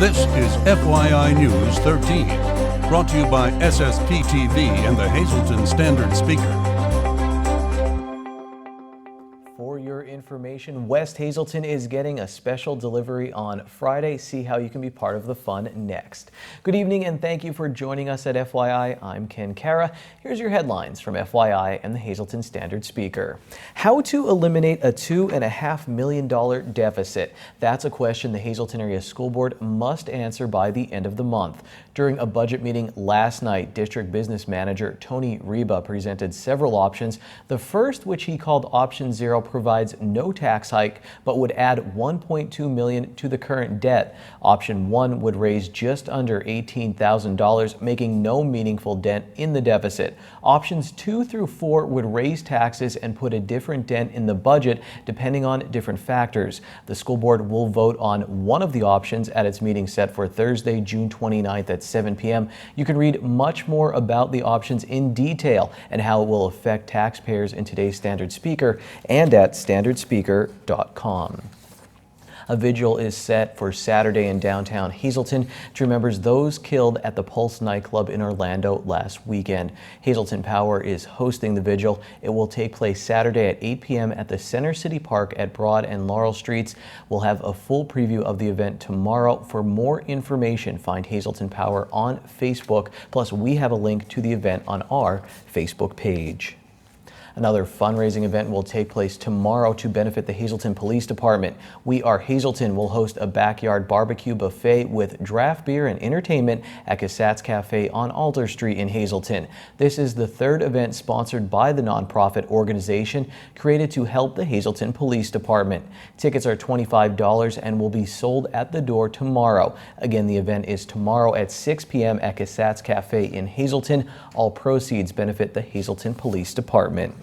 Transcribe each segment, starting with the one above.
This is FYI News 13, brought to you by SSPTV and the Hazleton Standard Speaker. For your information, West Hazleton is getting a special delivery on Friday. See how you can be part of the fun next. Good evening and thank you for joining us at FYI. I'm Ken Kara. Here's your headlines from FYI and the Hazleton Standard Speaker. How to eliminate a $2.5 million deficit. That's a question the Hazleton Area School Board must answer by the end of the month. During a budget meeting last night, District Business Manager Tony Reba presented several options. The first, which he called Option 0, provides no tax hike but would add $1.2 million to the current debt. Option 1 would raise just under $18,000, making no meaningful dent in the deficit. Options 2 through 4 would raise taxes and put a different dent in the budget depending on different factors. The school board will vote on one of the options at its meeting set for Thursday, June 29th at 7 p.m. You can read much more about the options in detail and how it will affect taxpayers in today's Standard Speaker and at standardspeaker.com. A vigil is set for Saturday in downtown Hazleton to remember those killed at the Pulse nightclub in Orlando last weekend. Hazleton Power is hosting the vigil. It will take place Saturday at 8 p.m. at the Center City Park at Broad and Laurel Streets. We'll have a full preview of the event tomorrow. For more information, find Hazleton Power on Facebook. Plus, we have a link to the event on our Facebook page. Another fundraising event will take place tomorrow to benefit the Hazleton Police Department. We Are Hazleton will host a backyard barbecue buffet with draft beer and entertainment at Cassatt's Cafe on Alder Street in Hazleton. This is the third event sponsored by the nonprofit organization created to help the Hazleton Police Department. Tickets are $25 and will be sold at the door tomorrow. Again, the event is tomorrow at 6 p.m. at Cassatt's Cafe in Hazleton. All proceeds benefit the Hazleton Police Department.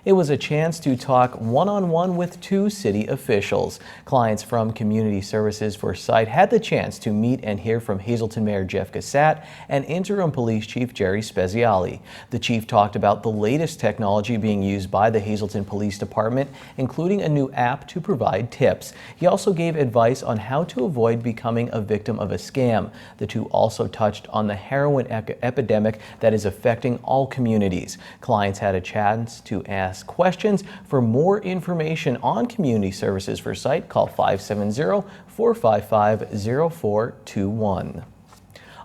It was a chance to talk one-on-one with two city officials. Clients from Community Services for Sight had the chance to meet and hear from Hazleton Mayor Jeff Cassatt and Interim Police Chief Jerry Speziali. The chief talked about the latest technology being used by the Hazleton Police Department, including a new app to provide tips. He also gave advice on how to avoid becoming a victim of a scam. The two also touched on the heroin epidemic that is affecting all communities. Clients had a chance to ask questions. For more information on Community Services for Sight, call 570-455-0421.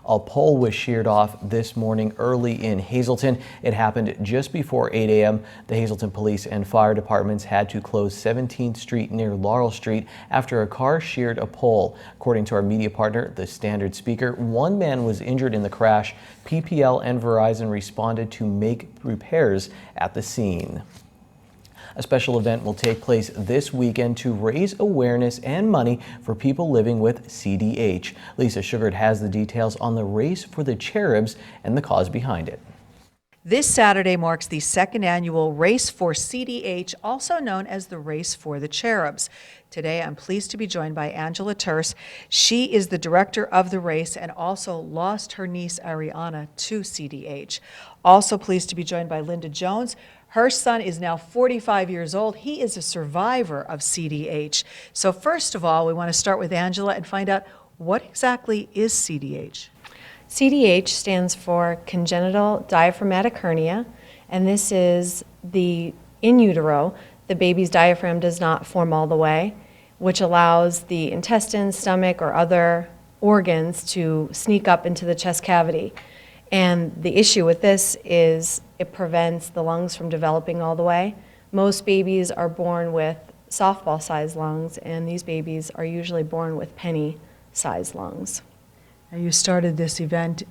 A pole was sheared off this morning early in Hazleton. It happened just before 8 a.m. The Hazleton Police and Fire Departments had to close 17th Street near Laurel Street after a car sheared a pole. According to our media partner, the Standard Speaker, one man was injured in the crash. PPL and Verizon responded to make repairs at the scene. A special event will take place this weekend to raise awareness and money for people living with CDH. Lisa Sugart has the details on the Race for the Cherubs and the cause behind it. This Saturday marks the second annual Race for CDH, also known as the Race for the Cherubs. Today, I'm pleased to be joined by Angela Terse. She is the director of the race and also lost her niece Ariana to CDH. Also pleased to be joined by Linda Jones. Her son is now 45 years old. He is a survivor of CDH. So first of all, we want to start with Angela and find out what exactly is CDH? CDH stands for congenital diaphragmatic hernia, and this is in utero, the baby's diaphragm does not form all the way, which allows the intestines, stomach, or other organs to sneak up into the chest cavity. And the issue with this is it prevents the lungs from developing all the way. Most babies are born with softball-sized lungs, and these babies are usually born with penny-sized lungs. Now, you started this event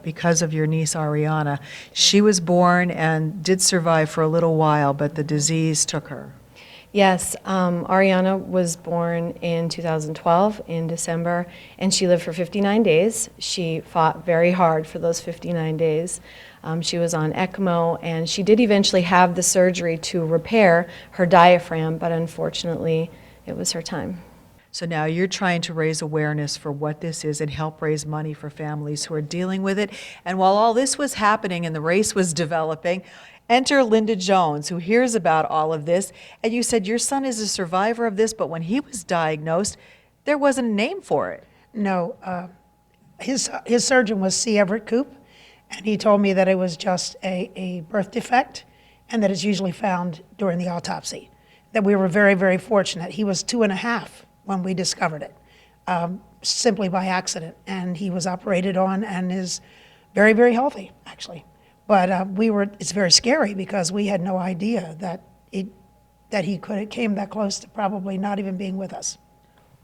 because of your niece Ariana. She was born and did survive for a little while, but the disease took her. Yes, Ariana was born in 2012 in December, and she lived for 59 days. She fought very hard for those 59 days. She was on ECMO, and she did eventually have the surgery to repair her diaphragm, but unfortunately, it was her time. So now you're trying to raise awareness for what this is and help raise money for families who are dealing with it. And while all this was happening and the race was developing, enter Linda Jones, who hears about all of this. And you said your son is a survivor of this, but when he was diagnosed, there wasn't a name for it. No, his surgeon was C. Everett Koop, and he told me that it was just a birth defect and that it's usually found during the autopsy. That we were very, very fortunate. He was 2.5 when we discovered it, simply by accident. And he was operated on and is very, very healthy, actually. But it's very scary because we had no idea that it came that close to probably not even being with us.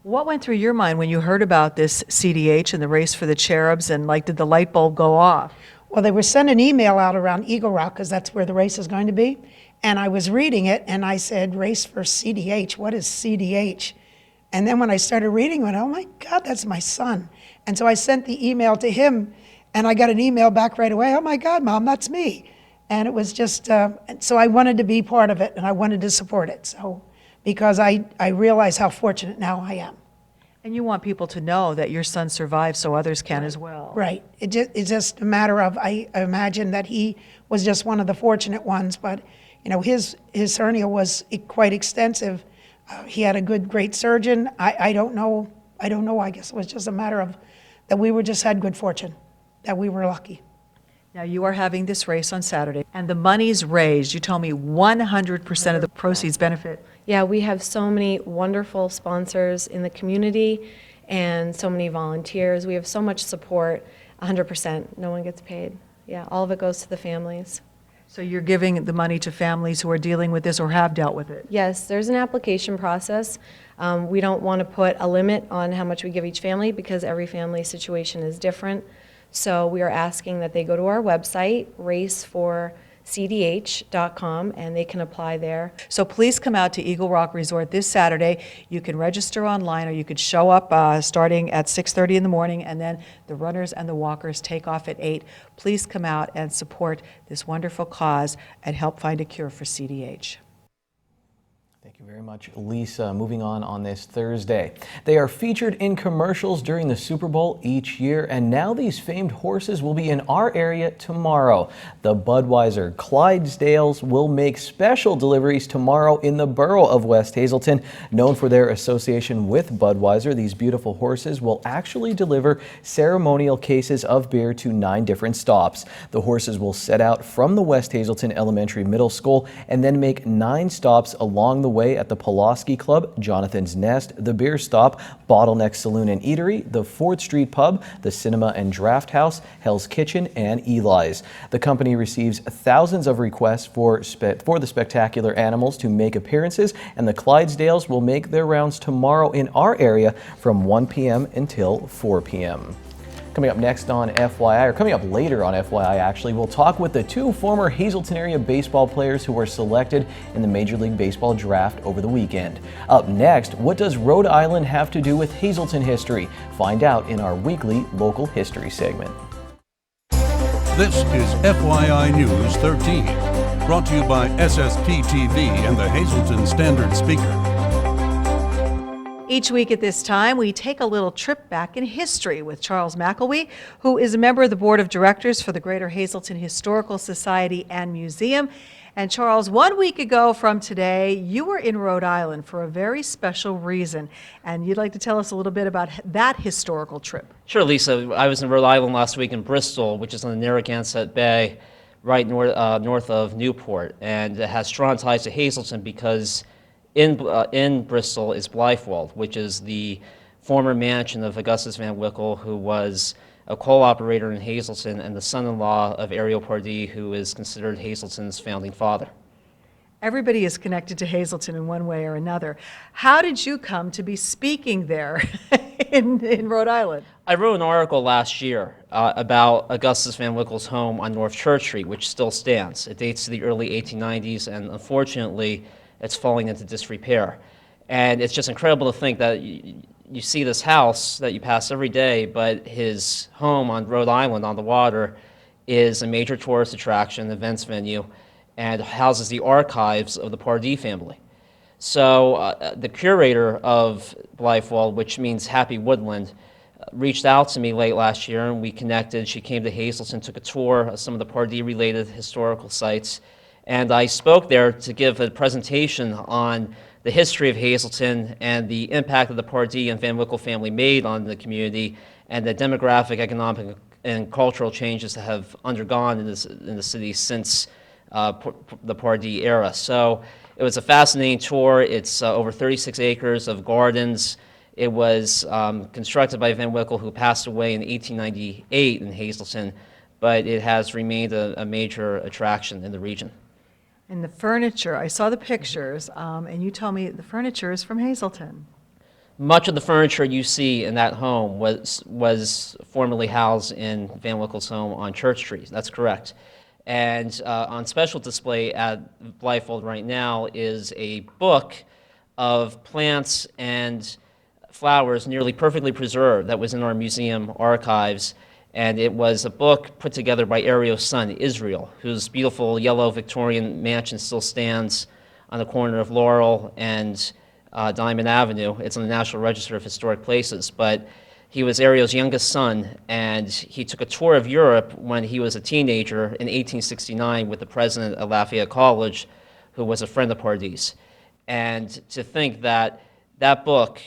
What went through your mind when you heard about this CDH and the race for the cherubs, and did the light bulb go off? Well, they were sending an email out around Eagle Rock because that's where the race is going to be. And I was reading it and I said, race for CDH, what is CDH? And then when I started reading, I went, oh my God, that's my son. And so I sent the email to him and I got an email back right away, oh my God, Mom, that's me. And it was just, so I wanted to be part of it and I wanted to support it. So, because I realize how fortunate now I am. And you want people to know that your son survived so others can as well. Right. It's just a matter of, I imagine that he was just one of the fortunate ones, but his hernia was quite extensive. He had a great surgeon. I don't know. I guess it was just a matter of that we had good fortune, that we were lucky. Now, you are having this race on Saturday, and the money's raised. You told me 100% of the proceeds benefit. Yeah, we have so many wonderful sponsors in the community and so many volunteers. We have so much support, 100%. No one gets paid. Yeah, all of it goes to the families. So you're giving the money to families who are dealing with this or have dealt with it? Yes, there's an application process. We don't want to put a limit on how much we give each family because every family situation is different. So we are asking that they go to our website, raceforcdh.com, and they can apply there. So please come out to Eagle Rock Resort this Saturday. You can register online or you could show up starting at 6:30 in the morning, and then the runners and the walkers take off at 8. Please come out and support this wonderful cause and help find a cure for CDH. Thank you very much, Lisa. Moving on this Thursday. They are featured in commercials during the Super Bowl each year, and now these famed horses will be in our area tomorrow. The Budweiser Clydesdales will make special deliveries tomorrow in the borough of West Hazelton. Known for their association with Budweiser, these beautiful horses will actually deliver ceremonial cases of beer to 9 different stops. The horses will set out from the West Hazelton Elementary Middle School and then make 9 stops along the way at the Pulaski Club, Jonathan's Nest, the Beer Stop, Bottleneck Saloon and Eatery, the 4th Street Pub, the Cinema and Draft House, Hell's Kitchen, and Eli's. The company receives thousands of requests for the spectacular animals to make appearances, and the Clydesdales will make their rounds tomorrow in our area from 1 p.m. until 4 p.m. Coming up next on FYI, or coming up later on FYI actually, we'll talk with the 2 former Hazelton area baseball players who were selected in the Major League Baseball draft over the weekend. Up next, what does Rhode Island have to do with Hazelton history? Find out in our weekly local history segment. This is FYI News 13, brought to you by SSPTV and the Hazelton Standard Speaker. Each week at this time, we take a little trip back in history with Charles McElwee, who is a member of the Board of Directors for the Greater Hazelton Historical Society and Museum. And Charles, 1 week ago from today, you were in Rhode Island for a very special reason. And you'd like to tell us a little bit about that historical trip. Sure, Lisa. I was in Rhode Island last week in Bristol, which is on the Narragansett Bay, right north of Newport. And it has strong ties to Hazelton because in Bristol is Blythewald, which is the former mansion of Augustus Van Wickle, who was a coal operator in Hazelton and the son-in-law of Ariel Pardee, who is considered Hazelton's founding father. Everybody is connected to Hazelton in one way or another. How did you come to be speaking there in Rhode Island? I wrote an article last year about Augustus Van Wickle's home on North Church Street, which still stands. It dates to the early 1890s, and unfortunately, it's falling into disrepair. And it's just incredible to think that you see this house that you pass every day, but his home on Rhode Island on the water is a major tourist attraction, events venue, and houses the archives of the Pardee family. So the curator of Blythewald, which means Happy Woodland, reached out to me late last year, and we connected. She came to Hazelton, took a tour of some of the Pardee-related historical sites, and I spoke there to give a presentation on the history of Hazleton and the impact that the Pardee and Van Wickle family made on the community, and the demographic, economic, and cultural changes that have undergone in the city since the Pardee era. So it was a fascinating tour. It's over 36 acres of gardens. It was constructed by Van Wickle, who passed away in 1898 in Hazleton, but it has remained a major attraction in the region. And the furniture, I saw the pictures, and you told me the furniture is from Hazleton. Much of the furniture you see in that home was formerly housed in Van Wickle's home on Church Street. That's correct. And on special display at Blyfold right now is a book of plants and flowers nearly perfectly preserved that was in our museum archives. And it was a book put together by Ario's son, Israel, whose beautiful yellow Victorian mansion still stands on the corner of Laurel and Diamond Avenue. It's on the National Register of Historic Places. But he was Ario's youngest son, and he took a tour of Europe when he was a teenager in 1869 with the president of Lafayette College, who was a friend of Pardee's. And to think that that book,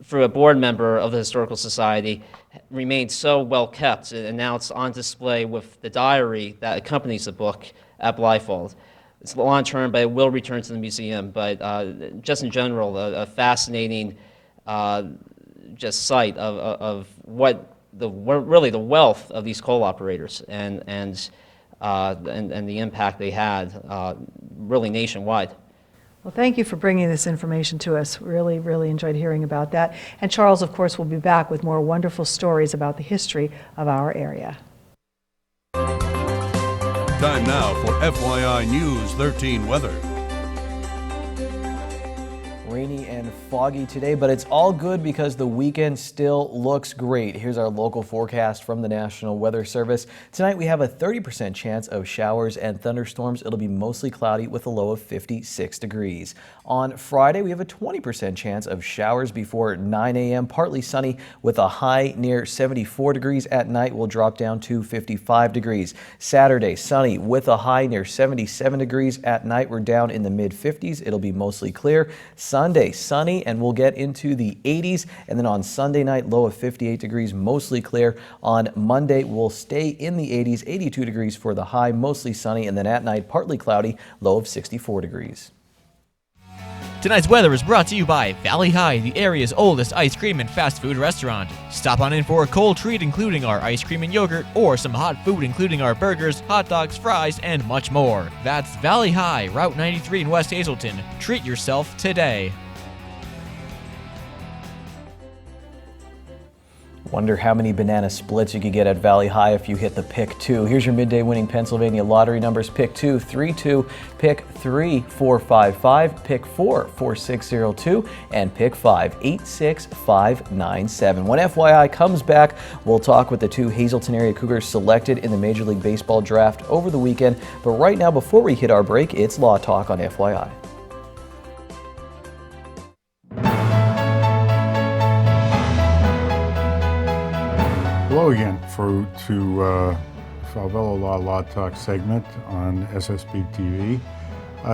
through a board member of the Historical Society, remained so well kept, and now it's on display with the diary that accompanies the book at Blyfold. It's long term, but it will return to the museum. But just in general, a fascinating just sight of what really the wealth of these coal operators and the impact they had really nationwide. Well, thank you for bringing this information to us. Really, really enjoyed hearing about that. And Charles, of course, will be back with more wonderful stories about the history of our area. Time now for FYI News 13 weather. Rainy and foggy today, but it's all good because the weekend still looks great. Here's our local forecast from the National Weather Service. Tonight we have a 30% chance of showers and thunderstorms. It'll be mostly cloudy with a low of 56 degrees. On Friday we have a 20% chance of showers before 9 a.m. Partly sunny with a high near 74 degrees. At night will drop down to 55 degrees. Saturday sunny with a high near 77 degrees. At night we're down in the mid 50s. It'll be mostly clear. Sunday sunny and we'll get into the 80s, and then on Sunday night low of 58 degrees, mostly clear. On Monday we'll stay in the 80s, 82 degrees for the high, mostly sunny, and then at night partly cloudy, low of 64 degrees. Tonight's weather is brought to you by Valley High, the area's oldest ice cream and fast food restaurant. Stop on in for a cold treat including our ice cream and yogurt, or some hot food including our burgers, hot dogs, fries, and much more. That's Valley High, Route 93 in West Hazleton. Treat yourself today. Wonder how many banana splits you could get at Valley High if you hit the pick 2. Here's your midday winning Pennsylvania lottery numbers. Pick 2, 3-2, pick 3, 455, pick 4, 4602, and pick 5, 86597. When FYI comes back, we'll talk with the 2 Hazleton area Cougars selected in the Major League Baseball draft over the weekend. But right now, before we hit our break, it's Law Talk on FYI. Hello again to Falvello Law Talk segment on SSPTV.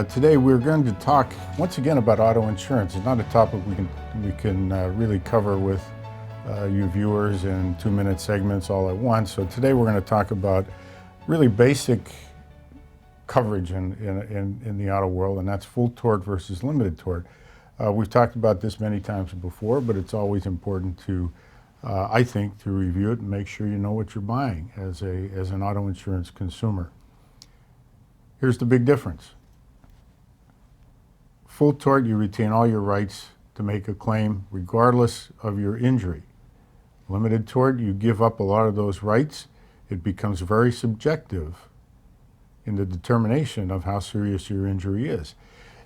Today we're going to talk once again about auto insurance. It's not a topic we can really cover with you viewers in 2-minute segments all at once. So today we're going to talk about really basic coverage in the auto world, and that's full tort versus limited tort. We've talked about this many times before, but it's always important to I think, to review it and make sure you know what you're buying as an auto insurance consumer. Here's the big difference. Full tort, you retain all your rights to make a claim regardless of your injury. Limited tort, you give up a lot of those rights. It becomes very subjective in the determination of how serious your injury is.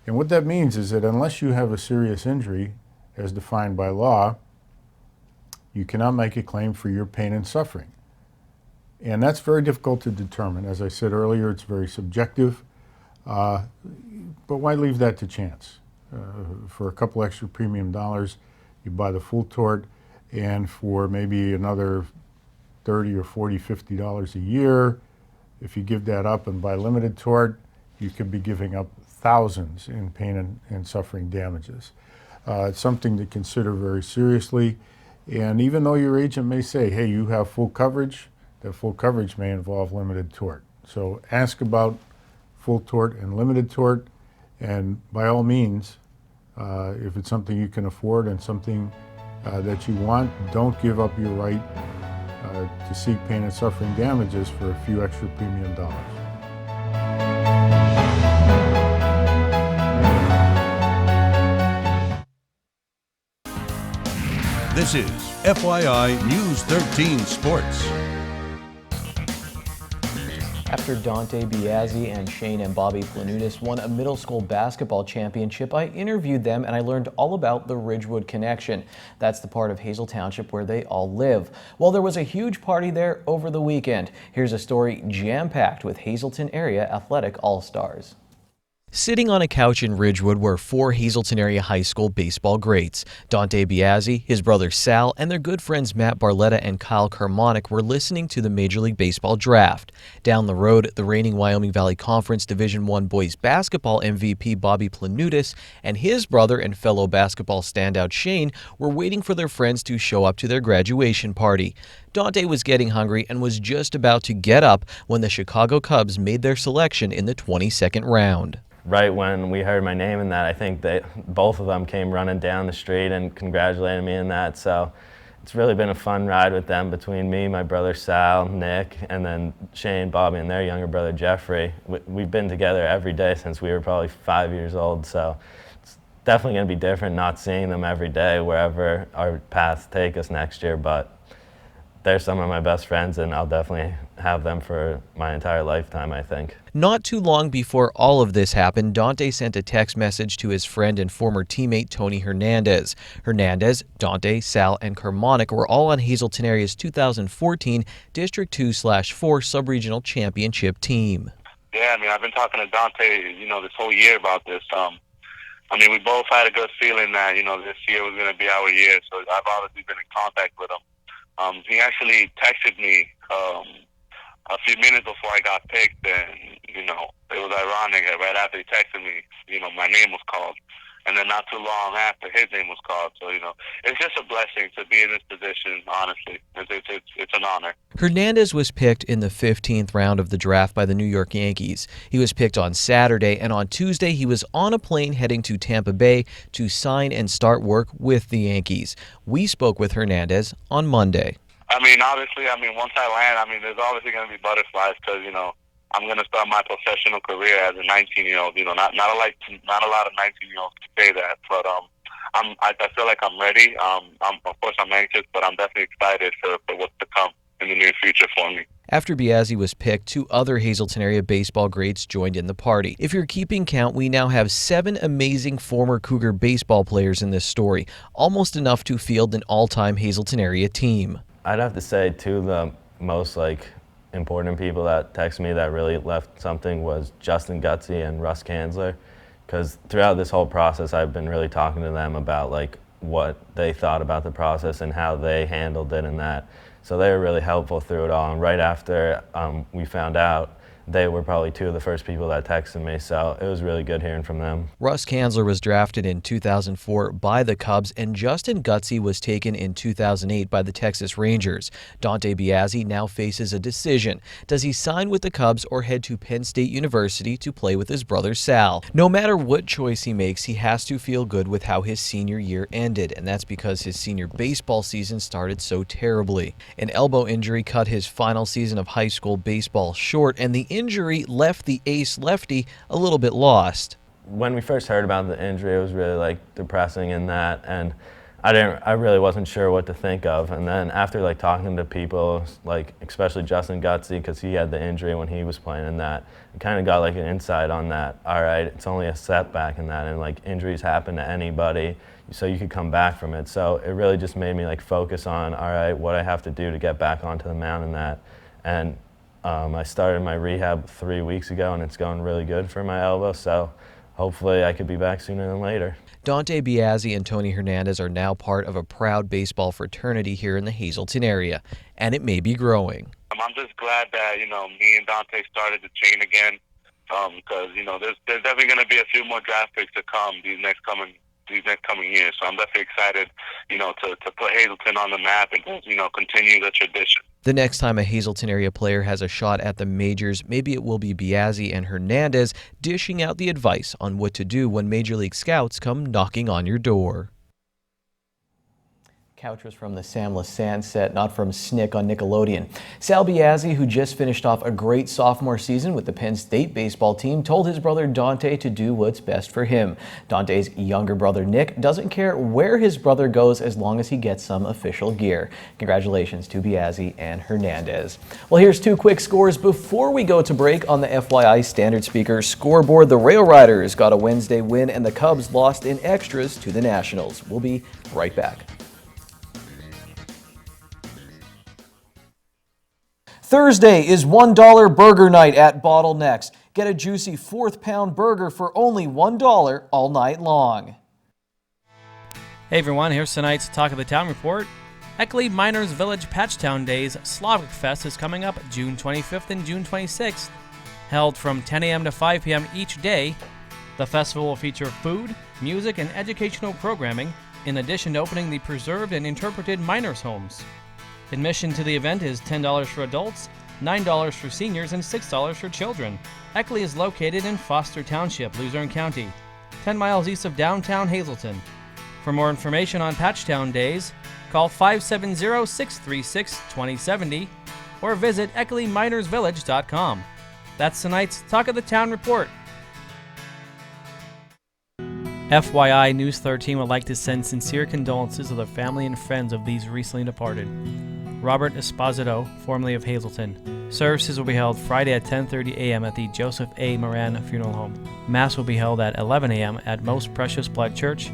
And what that means is that unless you have a serious injury, as defined by law, you cannot make a claim for your pain and suffering. And that's very difficult to determine. As I said earlier, it's very subjective, but why leave that to chance? For a couple extra premium dollars, you buy the full tort, and for maybe another $30 or $40, $50 a year, if you give that up and buy limited tort, you could be giving up thousands in pain and suffering damages. It's something to consider very seriously. And even though your agent may say, hey, you have full coverage, that full coverage may involve limited tort. So ask about full tort and limited tort, and by all means, if it's something you can afford and something that you want, don't give up your right to seek pain and suffering damages for a few extra premium dollars. This is FYI News 13 Sports. After Dante Biazzi and Shane and Bobby Planutis won a middle school basketball championship, I interviewed them and I learned all about the Ridgewood Connection. That's the part of Hazel Township where they all live. Well, there was a huge party there over the weekend. Here's a story jam-packed with Hazleton area athletic all-stars. Sitting on a couch in Ridgewood were four Hazleton area high school baseball greats. Dante Biazzi, his brother Sal, and their good friends Matt Barletta and Kyle Carmonic were listening to the Major League Baseball draft. Down the road, the reigning Wyoming Valley Conference Division I boys basketball MVP Bobby Planutis and his brother and fellow basketball standout Shane were waiting for their friends to show up to their graduation party. Dante was getting hungry and was just about to get up when the Chicago Cubs made their selection in the 22nd round. Right when we heard my name in that, I think that both of them came running down the street and congratulated me in that. So it's really been a fun ride with them, between me, my brother Sal, Nick, and then Shane, Bobby, and their younger brother Jeffrey. We've been together every day since we were probably 5 years old. So it's definitely going to be different not seeing them every day wherever our paths take us next year. But they're some of my best friends, and I'll definitely have them for my entire lifetime, I think. Not too long before all of this happened, Dante sent a text message to his friend and former teammate Tony Hernandez. Hernandez, Dante, Sal, and Carmonic were all on Hazleton area's 2014 District 2/4 Subregional Championship team. Yeah, I mean, I've been talking to Dante, this whole year about this. We both had a good feeling that, this year was going to be our year, so I've obviously been in contact with him. He actually texted me a few minutes before I got picked, and, it was ironic that right after he texted me, my name was called. And then not too long after, his name was called. So, it's just a blessing to be in this position, honestly. It's an honor. Hernandez was picked in the 15th round of the draft by the New York Yankees. He was picked on Saturday, and on Tuesday he was on a plane heading to Tampa Bay to sign and start work with the Yankees. We spoke with Hernandez on Monday. Obviously, once I land, there's obviously going to be butterflies because, I'm going to start my professional career as a 19-year-old. Not a lot of 19-year-olds can say that, but I feel like I'm ready. Of course, I'm anxious, but I'm definitely excited for what's to come in the near future for me. After Biazzi was picked, two other Hazleton area baseball greats joined in the party. If you're keeping count, we now have 7 amazing former Cougar baseball players in this story, almost enough to field an all-time Hazleton area team. I'd have to say two of the most important people that texted me that really left something was Justin Gutsy and Russ Kanzler, because throughout this whole process I've been really talking to them about what they thought about the process and how they handled it and that. So they were really helpful through it all, and right after we found out, they were probably two of the first people that texted me, so it was really good hearing from them. Russ Kanzler was drafted in 2004 by the Cubs, and Justin Gutsy was taken in 2008 by the Texas Rangers. Dante Biazzi now faces a decision. Does he sign with the Cubs or head to Penn State University to play with his brother Sal? No matter what choice he makes, he has to feel good with how his senior year ended, and that's because his senior baseball season started so terribly. An elbow injury cut his final season of high school baseball short, and the injury left the ace lefty a little bit lost. When we first heard about the injury, it was really depressing in that, and I really wasn't sure what to think of. And then after talking to people, especially Justin Gutsy, because he had the injury when he was playing in that, I kind of got an insight on that. All right, it's only a setback in that, and injuries happen to anybody, so you could come back from it. So it really just made me focus on, all right, what I have to do to get back onto the mound in that. And I started my rehab 3 weeks ago, and it's going really good for my elbow, so hopefully I could be back sooner than later. Dante Biazzi and Tony Hernandez are now part of a proud baseball fraternity here in the Hazleton area, and it may be growing. I'm just glad that, me and Dante started the chain again because there's definitely going to be a few more draft picks to come these next coming years. So I'm definitely excited, to put Hazleton on the map and continue the tradition. The next time a Hazleton area player has a shot at the majors, maybe it will be Biazzi and Hernandez dishing out the advice on what to do when Major League Scouts come knocking on your door. Couch was from the Sam Lassand set, not from Snick on Nickelodeon. Sal Biazzi, who just finished off a great sophomore season with the Penn State baseball team, told his brother Dante to do what's best for him. Dante's younger brother Nick doesn't care where his brother goes as long as he gets some official gear. Congratulations to Biazzi and Hernandez. Well, here's two quick scores before we go to break on the FYI Standard Speaker scoreboard. The Rail Riders got a Wednesday win and the Cubs lost in extras to the Nationals. We'll be right back. Thursday is $1 burger night at Bottlenecks. Get a juicy 4th pound burger for only $1 all night long. Hey everyone, here's tonight's Talk of the Town report. Eckley Miners Village Patchtown Days Slavic Fest is coming up June 25th and June 26th. Held from 10 a.m. to 5 p.m. each day, the festival will feature food, music, and educational programming, in addition to opening the preserved and interpreted miners' homes. Admission to the event is $10 for adults, $9 for seniors, and $6 for children. Eckley is located in Foster Township, Luzerne County, 10 miles east of downtown Hazleton. For more information on Patchtown Days, call 570-636-2070 or visit EckleyMinersVillage.com. That's tonight's Talk of the Town report. FYI News 13 would like to send sincere condolences to the family and friends of these recently departed. Robert Esposito, formerly of Hazleton. Services will be held Friday at 10:30 a.m. at the Joseph A. Moran Funeral Home. Mass will be held at 11 a.m. at Most Precious Blood Church,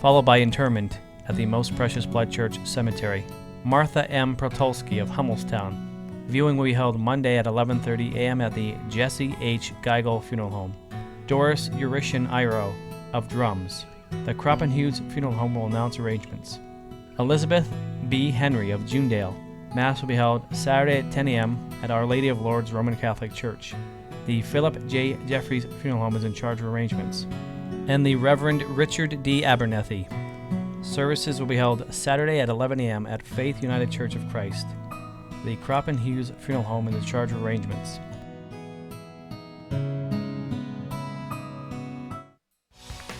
followed by interment at the Most Precious Blood Church Cemetery. Martha M. Protolsky of Hummelstown. Viewing will be held Monday at 11:30 a.m. at the Jesse H. Geigel Funeral Home. Doris Eurishan Iro of Drums. The Kroppenhughes Funeral Home will announce arrangements. Elizabeth B. Henry of Junedale. Mass will be held Saturday at 10 a.m. at Our Lady of Lourdes Roman Catholic Church. The Philip J. Jeffries Funeral Home is in charge of arrangements. And the Reverend Richard D. Abernethy. Services will be held Saturday at 11 a.m. at Faith United Church of Christ. The Kroppenhughes Funeral Home is in charge of arrangements.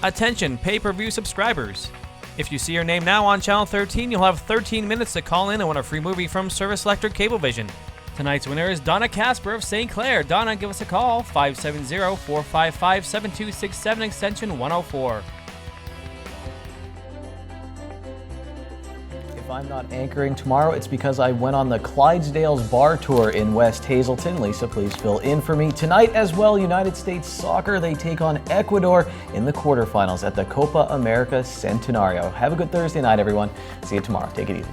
Attention pay-per-view subscribers! If you see your name now on Channel 13, you'll have 13 minutes to call in and win a free movie from Service Electric Cablevision. Tonight's winner is Donna Casper of St. Clair. Donna, give us a call, 570-455-7267, extension 104. If I'm not anchoring tomorrow, it's because I went on the Clydesdales Bar Tour in West Hazleton. Lisa, please fill in for me. Tonight as well, United States Soccer, they take on Ecuador in the quarterfinals at the Copa America Centenario. Have a good Thursday night, everyone. See you tomorrow. Take it easy.